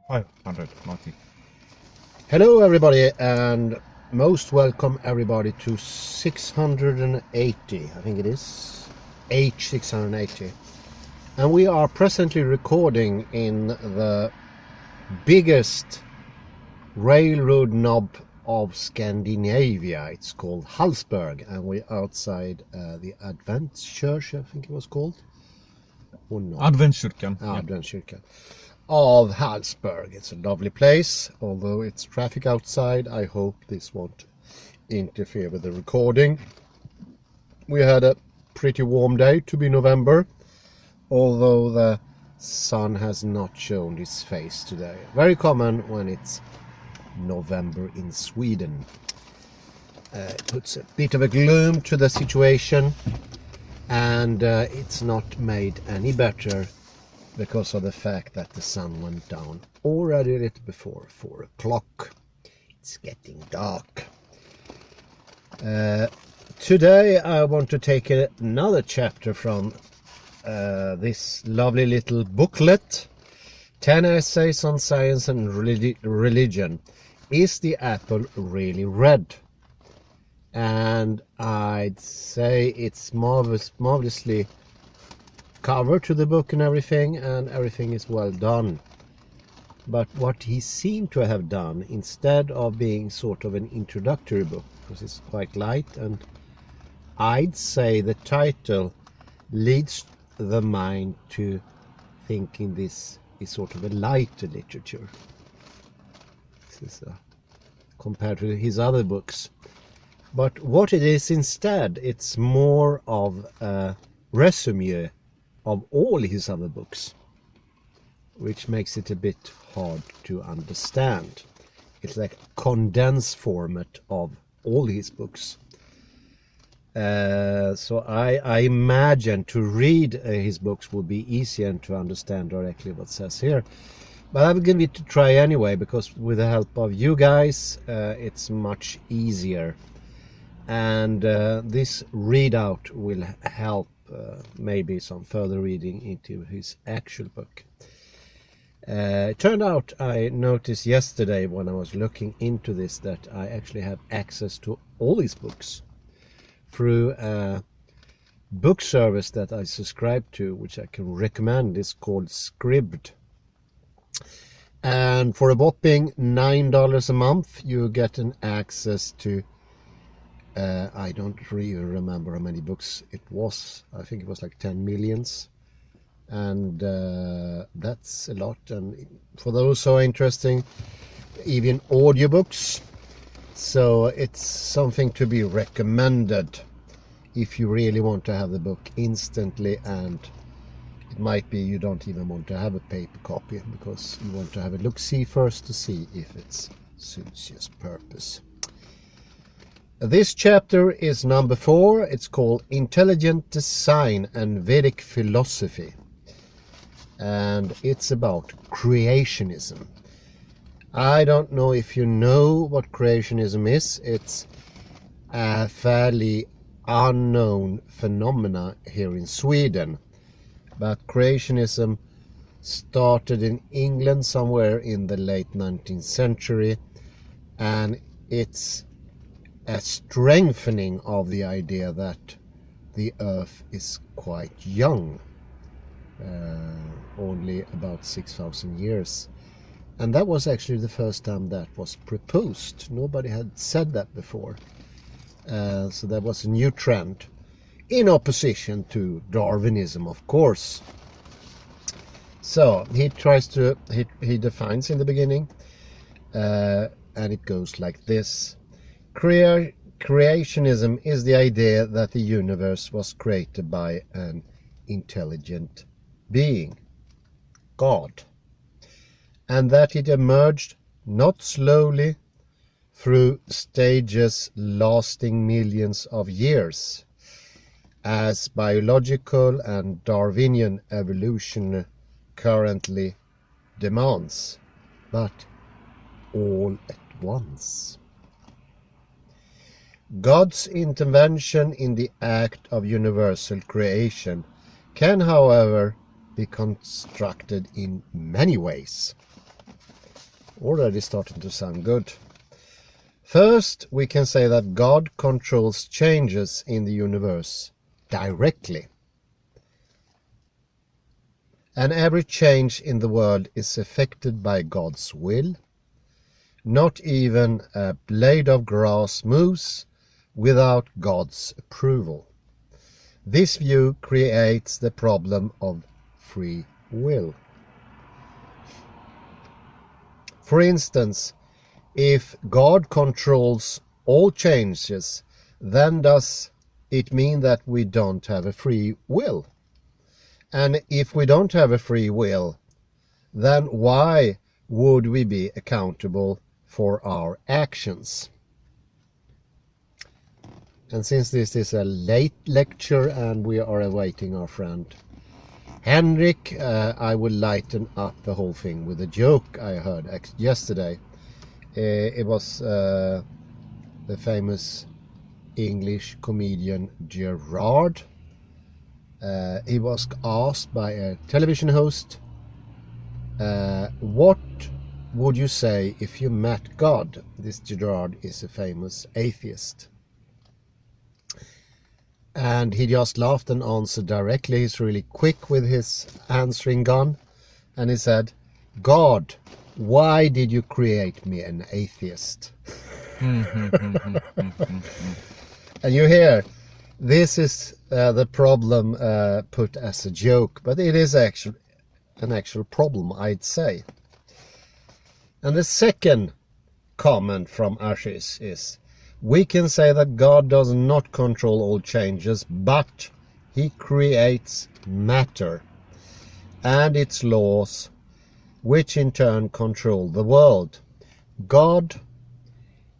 590. Hello everybody, and most welcome everybody to 680, I think it is, H680. And we are presently recording in the biggest railroad knob of Scandinavia. It's called Hallsberg, and we're outside the Advent Church, I think it was called. Or not. Adventskyrkan. Adventskyrkan of Hallsberg. It's a lovely place, although it's traffic outside. I hope this won't interfere with the recording. We had a pretty warm day to be November, although the sun has not shown its face today. Very common when it's November in Sweden. It puts a bit of a gloom to the situation, and it's not made any better because of the fact that the sun went down already a little before 4 o'clock. It's getting dark. Today I want to take another chapter from this lovely little booklet, 10 Essays on Science and Religion. Is the apple really red? And I'd say it's marvelously cover to the book and everything is well done. But what he seemed to have done, instead of being sort of an introductory book, because it's quite light, and I'd say the title leads the mind to thinking this is sort of a lighter literature. This is compared to his other books. But what it is instead, it's more of a resume of all his other books, which makes it a bit hard to understand. It's like a condensed format of all his books. So I imagine to read his books would be easier and to understand directly what it says here. But I'm going to try anyway, because with the help of you guys, it's much easier. And this readout will help maybe some further reading into his actual book. It turned out, I noticed yesterday when I was looking into this, that I actually have access to all his books through a book service that I subscribe to, which I can recommend. It's called Scribd. And for a whopping $9 a month, you get an access to I don't really remember how many books it was. I think it was like 10 millions. And that's a lot. And for those who are interesting, even audiobooks. So it's something to be recommended if you really want to have the book instantly. And it might be you don't even want to have a paper copy, because you want to have a look-see first to see if it suits your purpose. This chapter is number 4. It's called Intelligent Design and Vedic Philosophy. And it's about creationism. I don't know if you know what creationism is. It's a fairly unknown phenomena here in Sweden. But creationism started in England somewhere in the late 19th century. And it's a strengthening of the idea that the earth is quite young, only about 6,000 years. And that was actually the first time that was proposed. Nobody had said that before. So that was a new trend, in opposition to Darwinism, of course. So he defines in the beginning, and it goes like this. Creationism is the idea that the universe was created by an intelligent being, God, and that it emerged not slowly through stages lasting millions of years, as biological and Darwinian evolution currently demands, but all at once. God's intervention in the act of universal creation can, however, be constructed in many ways. already starting to sound good. First, we can say that God controls changes in the universe directly. And every change in the world is affected by God's will. Not even a blade of grass moves without God's approval. This view creates the problem of free will. For instance, if God controls all changes, then does it mean that we don't have a free will? And if we don't have a free will, then why would we be accountable for our actions? And since this is a late lecture and we are awaiting our friend Henrik, I will lighten up the whole thing with a joke I heard yesterday. It was the famous English comedian Gerard. He was asked by a television host, what would you say if you met God? This Gerard is a famous atheist. And he just laughed and answered directly. He's really quick with his answering gun. And he said, God, why did you create me an atheist? And you hear, this is the problem put as a joke, but it is an actual problem, I'd say. And the second comment from Ashish is, we can say that God does not control all changes, but he creates matter and its laws, which in turn control the world. God,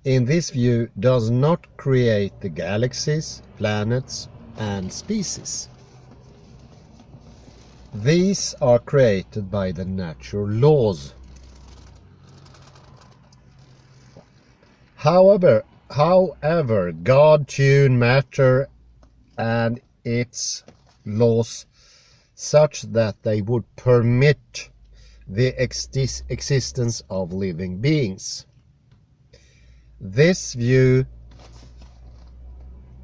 in this view, does not create the galaxies, planets, and species. These are created by the natural laws. However, God tuned matter and its laws such that they would permit the existence of living beings. This view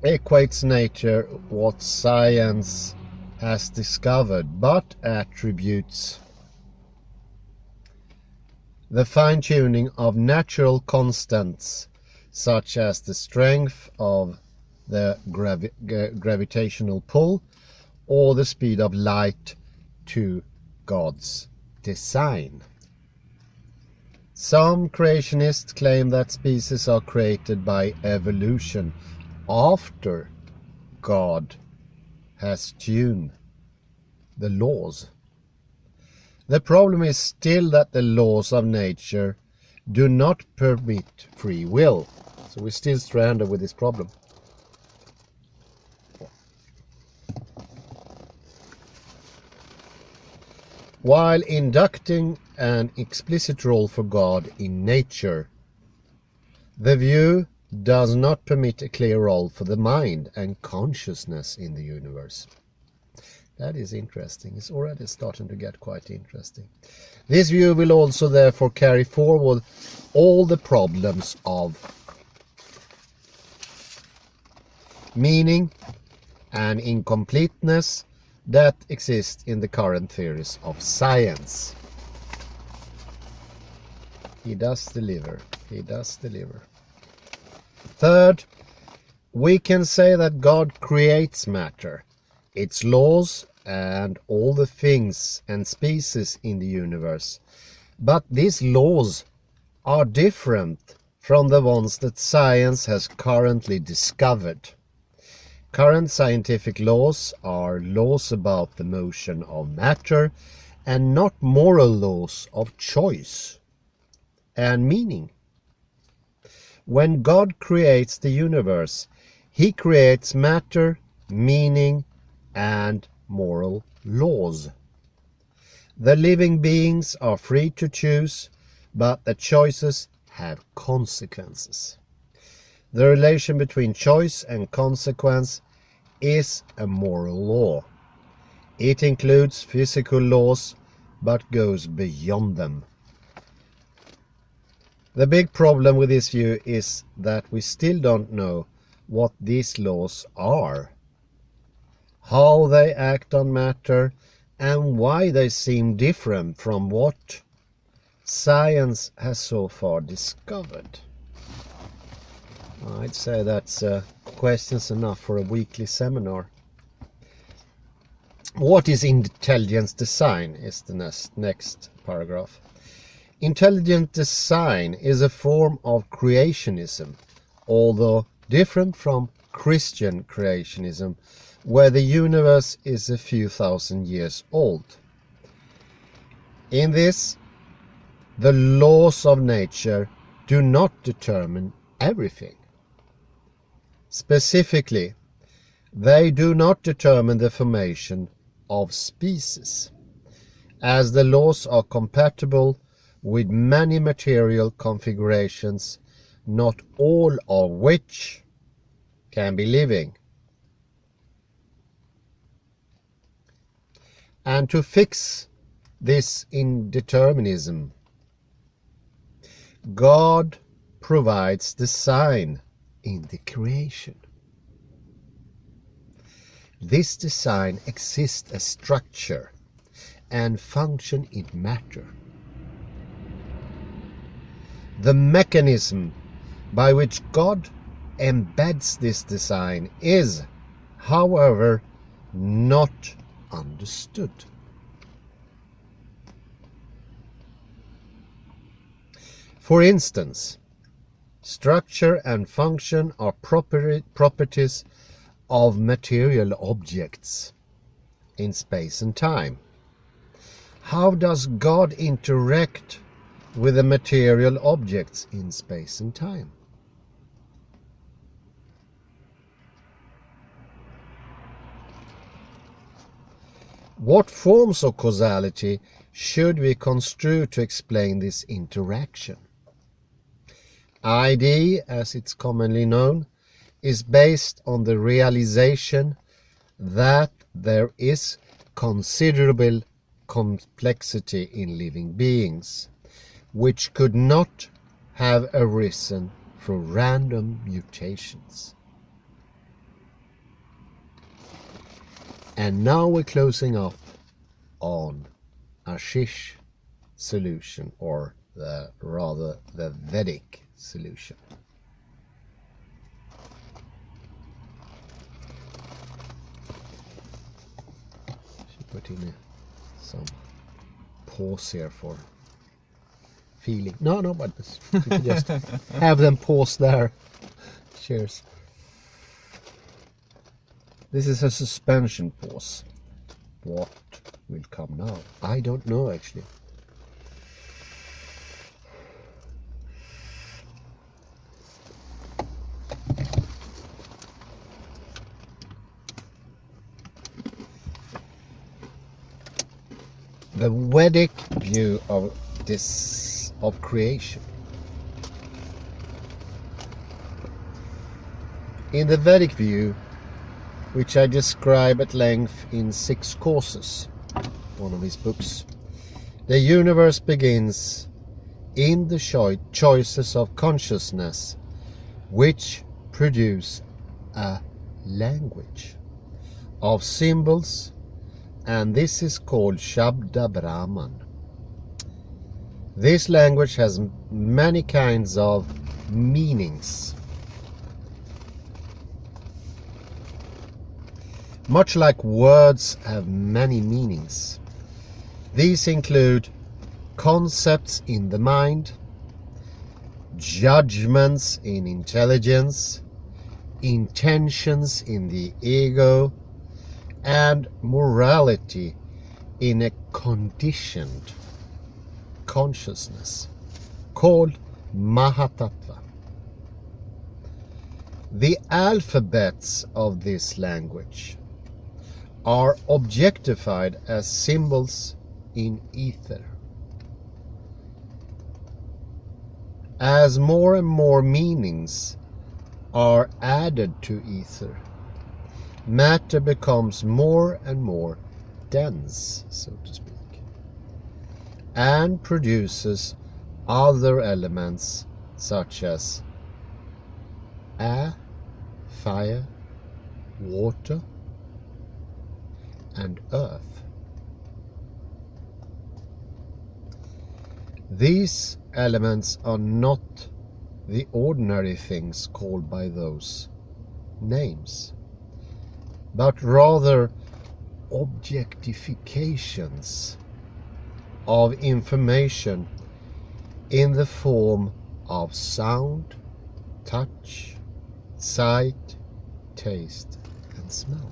equates nature what science has discovered, but attributes the fine-tuning of natural constants such as the strength of the gravitational pull or the speed of light to God's design. Some creationists claim that species are created by evolution after God has tuned the laws. The problem is still that the laws of nature do not permit free will. So we're still stranded with this problem. While inducting an explicit role for God in nature, the view does not permit a clear role for the mind and consciousness in the universe. That is interesting. It's already starting to get quite interesting. This view will also therefore carry forward all the problems of meaning and incompleteness that exist in the current theories of science. He does deliver. He does deliver. Third, we can say that God creates matter, its laws, and all the things and species in the universe. But these laws are different from the ones that science has currently discovered. Current scientific laws are laws about the motion of matter and not moral laws of choice and meaning. When God creates the universe, he creates matter, meaning, and moral laws. The living beings are free to choose, but the choices have consequences. The relation between choice and consequence is a moral law. It includes physical laws, but goes beyond them. The big problem with this view is that we still don't know what these laws are, how they act on matter, and why they seem different from what science has so far discovered. I'd say that's questions enough for a weekly seminar. What is intelligent design is the next paragraph. Intelligent design is a form of creationism, although different from Christian creationism, where the universe is a few thousand years old. In this, the laws of nature do not determine everything. Specifically, they do not determine the formation of species, as the laws are compatible with many material configurations, not all of which can be living. And to fix this indeterminism, God provides design in the creation. This design exists as structure and function in matter. The mechanism by which God embeds this design is, however, not understood. For instance, structure and function are properties of material objects in space and time. How does God interact with the material objects in space and time? What forms of causality should we construe to explain this interaction? ID, as it's commonly known, is based on the realization that there is considerable complexity in living beings, which could not have arisen through random mutations. And now we're closing up on Ashish's solution, or the Vedic solution. Should put in some pause here for feeling. No, but you could just have them pause there. Cheers. This is a suspension pause. What will come now? I don't know, actually. The Vedic view of creation. In the Vedic view, which I describe at length in 6 courses, one of his books, the universe begins in the choices of consciousness, which produce a language of symbols, and this is called Shabda Brahman. This language has many kinds of meanings. Much like words have many meanings. These include concepts in the mind, judgments in intelligence, intentions in the ego, and morality in a conditioned consciousness called Mahatattva. The alphabets of this language are objectified as symbols in ether. As more and more meanings are added to ether, matter becomes more and more dense, so to speak, and produces other elements such as air, fire, water, and earth. These elements are not the ordinary things called by those names, but rather objectifications of information in the form of sound, touch, sight, taste, and smell.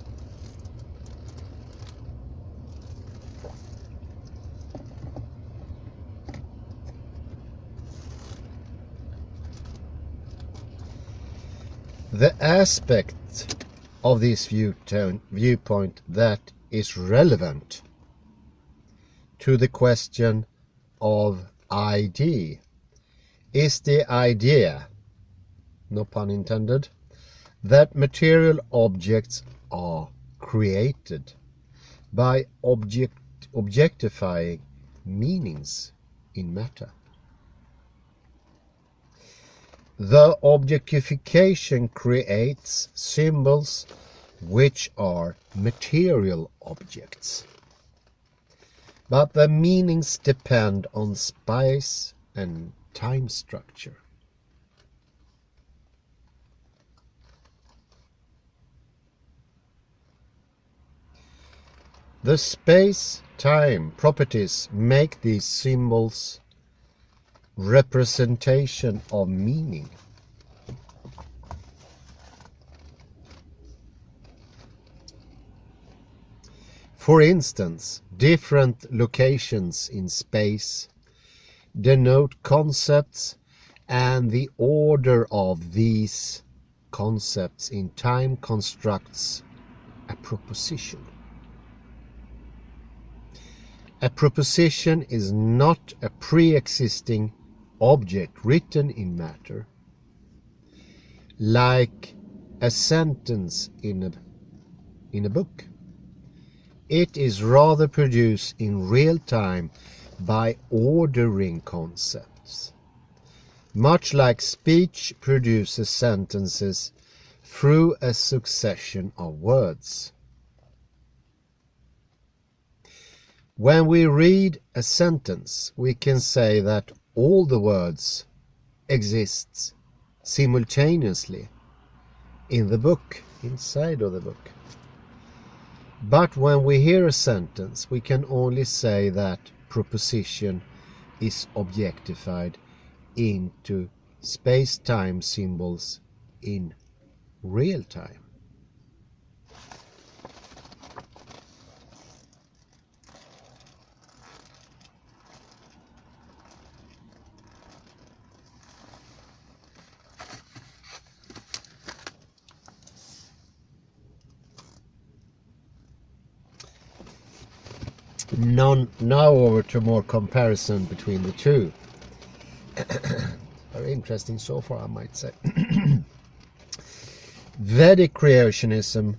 The aspect of this viewpoint that is relevant to the question of ID is the idea, no pun intended, that material objects are created by objectifying meanings in matter. The objectification creates symbols which are material objects, but the meanings depend on space and time structure. The space-time properties make these symbols representation of meaning. For instance, different locations in space denote concepts, and the order of these concepts in time constructs a proposition. A proposition is not a pre-existing object written in matter, like a sentence in a book. It is rather produced in real time by ordering concepts, much like speech produces sentences through a succession of words. When we read a sentence, we can say that all the words exist simultaneously in the book, inside of the book. But when we hear a sentence, we can only say that proposition is objectified into space-time symbols in real time. Now over to more comparison between the two. Very interesting so far, I might say. Vedic creationism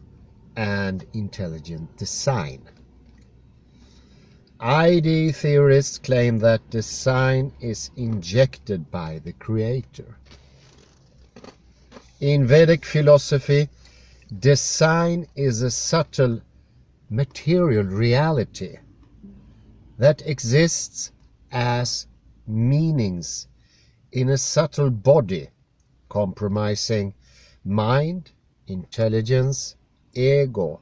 and intelligent design. ID theorists claim that design is injected by the creator. In Vedic philosophy, design is a subtle material reality that exists as meanings in a subtle body comprising mind, intelligence, ego,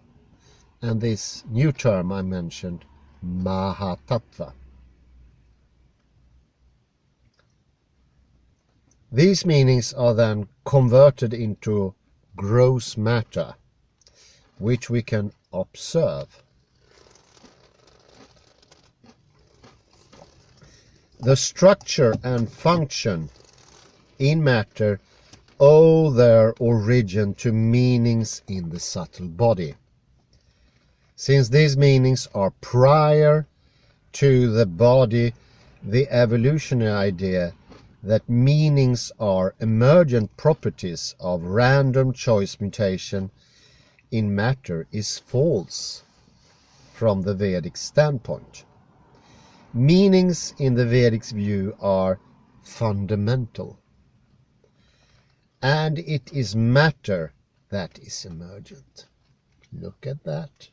and this new term I mentioned, Mahatattva. These meanings are then converted into gross matter, which we can observe. The structure and function in matter owe their origin to meanings in the subtle body. Since these meanings are prior to the body, the evolutionary idea that meanings are emergent properties of random choice mutation in matter is false from the Vedic standpoint. Meanings in the Vedic view are fundamental. And it is matter that is emergent. Look at that.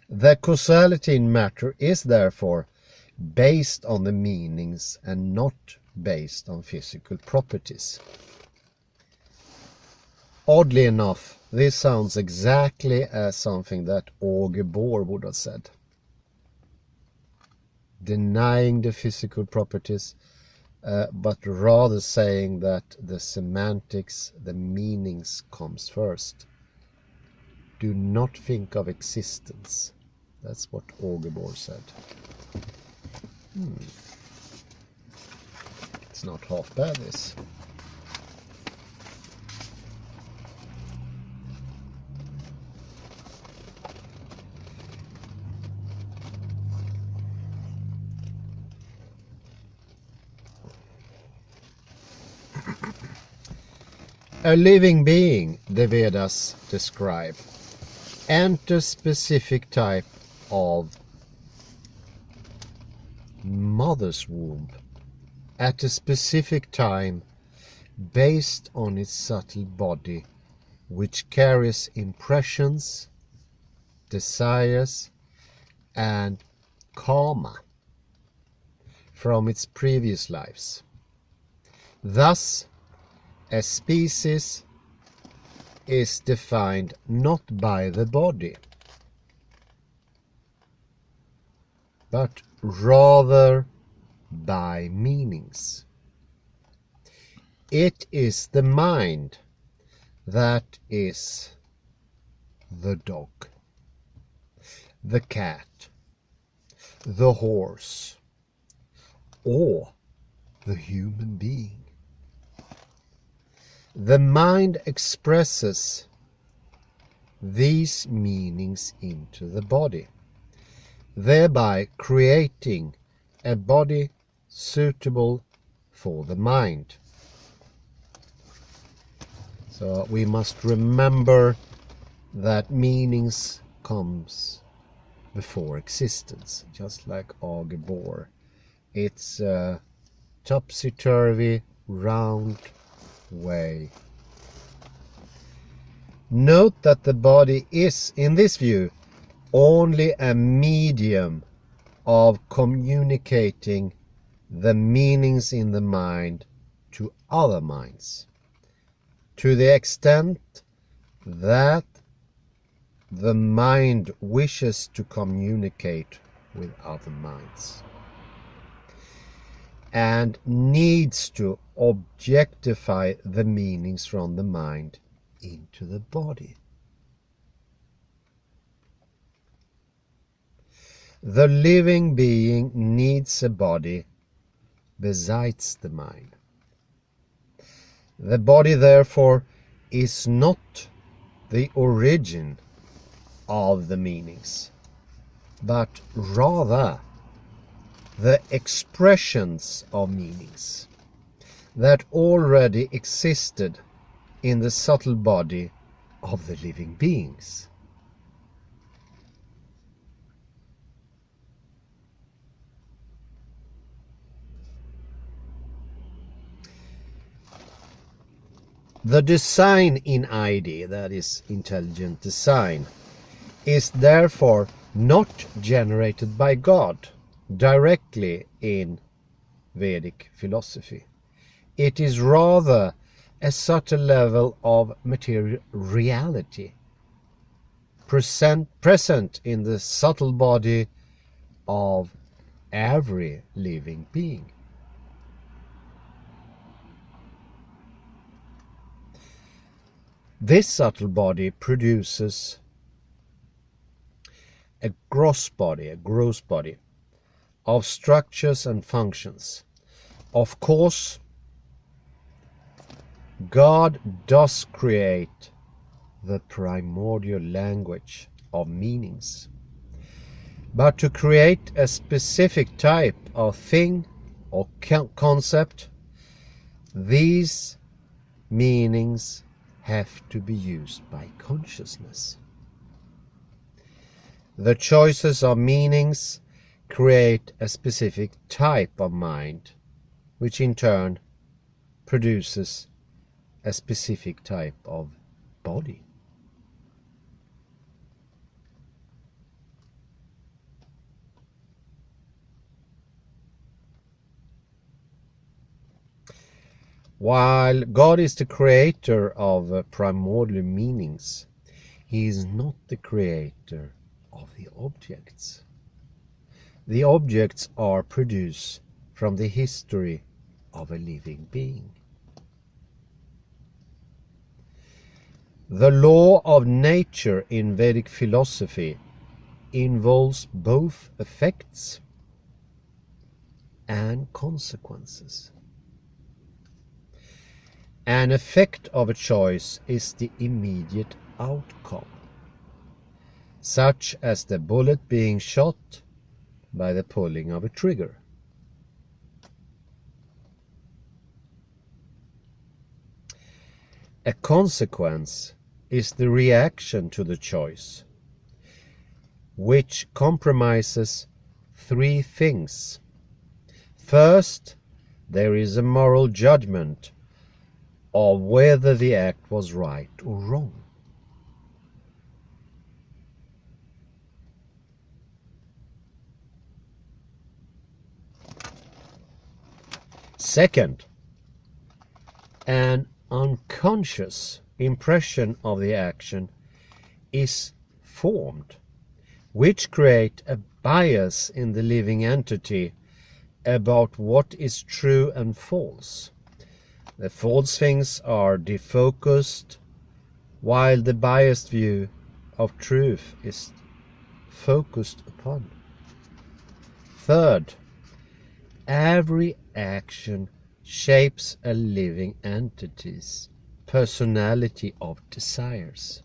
The causality in matter is therefore based on the meanings and not based on physical properties. Oddly enough, this sounds exactly as something that Auge Bohr would have said. Denying the physical properties, but rather saying that the semantics, the meanings comes first. Do not think of existence. That's what Auge Bohr said. It's not half bad, this. A living being, the Vedas describe, enters specific type of mother's womb at a specific time based on its subtle body, which carries impressions, desires, and karma from its previous lives. Thus, a species is defined not by the body, but rather by meanings. It is the mind that is the dog, the cat, the horse, or the human being. The mind expresses these meanings into the body, thereby creating a body suitable for the mind. So we must remember that meanings comes before existence, just like Auge Bohr. It's a topsy-turvy, round way. Note that the body is, in this view, only a medium of communicating the meanings in the mind to other minds, to the extent that the mind wishes to communicate with other minds and needs to objectify the meanings from the mind into the body. The living being needs a body besides the mind. The body, therefore, is not the origin of the meanings, but rather the expressions of meanings that already existed in the subtle body of the living beings. The design in ID, that is intelligent design, is therefore not generated by God directly in Vedic philosophy. It is rather a subtle level of material reality present in the subtle body of every living being. This subtle body produces a gross body of structures and functions. Of course, God does create the primordial language of meanings, but to create a specific type of thing or concept, these meanings have to be used by consciousness. The choices of meanings create a specific type of mind which in turn produces a specific type of body. While God is the creator of primordial meanings, He is not the creator of the objects. The objects are produced from the history of a living being. The law of nature in Vedic philosophy involves both effects and consequences. An effect of a choice is the immediate outcome, such as the bullet being shot by the pulling of a trigger. A consequence is the reaction to the choice, which comprises three things. First, there is a moral judgment of whether the act was right or wrong. Second, an unconscious impression of the action is formed, which creates a bias in the living entity about what is true and false. The false things are defocused, while the biased view of truth is focused upon. Third, every action shapes a living entity's personality of desires,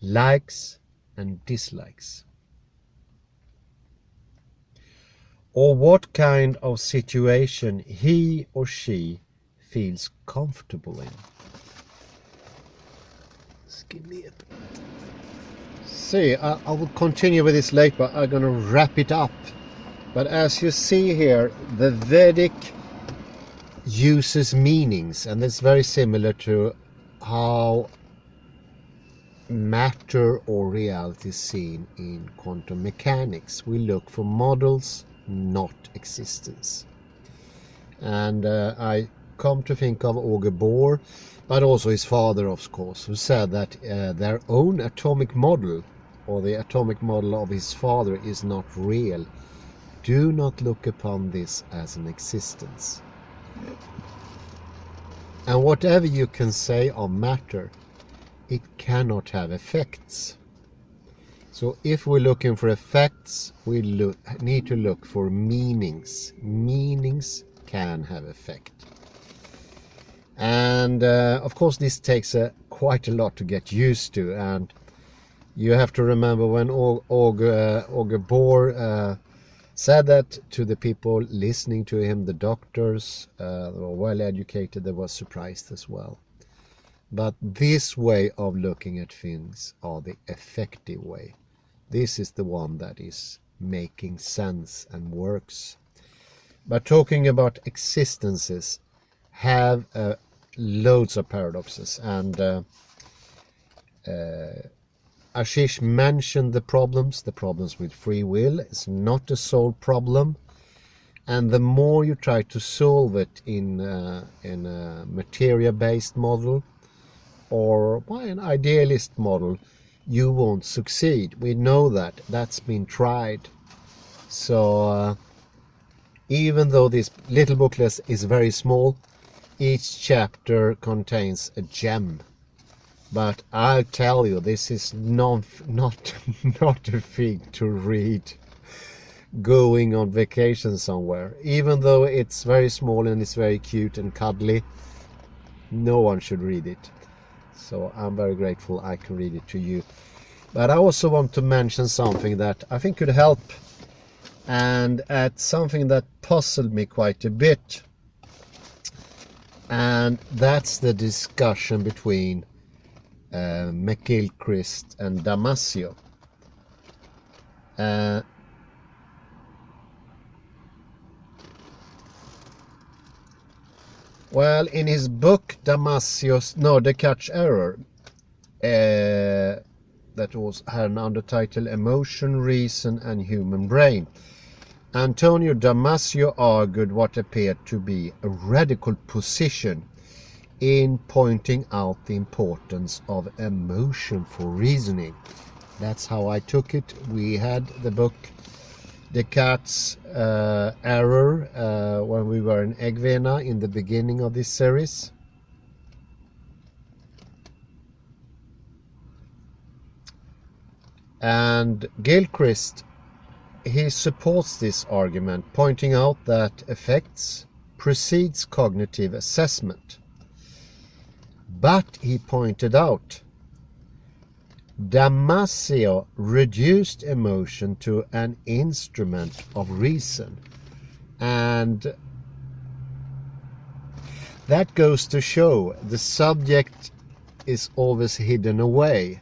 likes and dislikes, or what kind of situation he or she feels comfortable in. Just give me a... See, I will continue with this later. I'm going to wrap it up. But as you see here, the Vedic uses meanings, and it's very similar to how matter or reality is seen in quantum mechanics. We look for models, not existence. And I come to think of Auger Bohr, but also his father, of course, who said that their own atomic model, or the atomic model of his father, is not real. Do not look upon this as an existence. And whatever you can say of matter, it cannot have effects. So if we're looking for effects, we need to look for meanings. Meanings can have effect. And of course this takes quite a lot to get used to, and you have to remember when Auger Bohr said that to the people listening to him, the doctors, were well educated, they were surprised as well. But this way of looking at things are the effective way. This is the one that is making sense and works. But talking about existences have loads of paradoxes, and Ashish mentioned the problems with free will. It's not a solved problem, and the more you try to solve it in a material-based model or by an idealist model, you won't succeed. We know that. That's been tried. So even though this little booklet is very small, each chapter contains a gem. But I'll tell you, this is not a thing to read going on vacation somewhere. Even though it's very small and it's very cute and cuddly, no one should read it. So I'm very grateful I can read it to you. But I also want to mention something that I think could help, and it's something that puzzled me quite a bit, and that's the discussion between McGilchrist and Damasio. Well, in his book Descartes' Error, that was had an undertitle Emotion, Reason and Human Brain, Antonio Damasio argued what appeared to be a radical position in pointing out the importance of emotion for reasoning. That's how I took it. We had the book Descartes' Error when we were in Eggvena in the beginning of this series. And Gilchrist, he supports this argument, pointing out that affects precedes cognitive assessment. But he pointed out Damasio reduced emotion to an instrument of reason, and that goes to show the subject is always hidden away.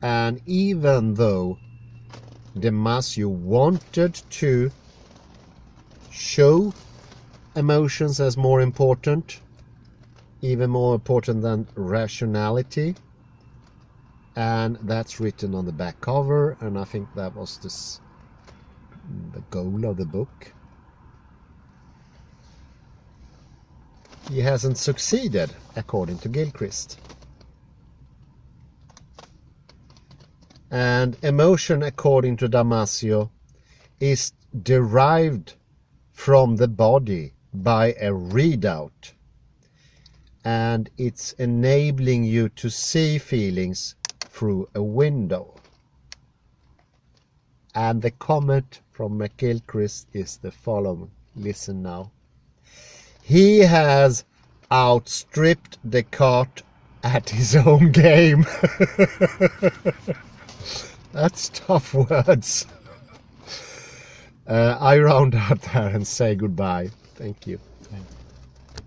And even though Damasio wanted to show emotions as more important, even more important than rationality, and that's written on the back cover, and I think that was the goal of the book. He hasn't succeeded, according to Gilchrist. And emotion, according to Damasio, is derived from the body by a readout, and it's enabling you to see feelings through a window. And the comment from McGilchrist is the following. Listen now. He has outstripped Descartes at his own game. That's tough words. I round out there and say goodbye. Thank you.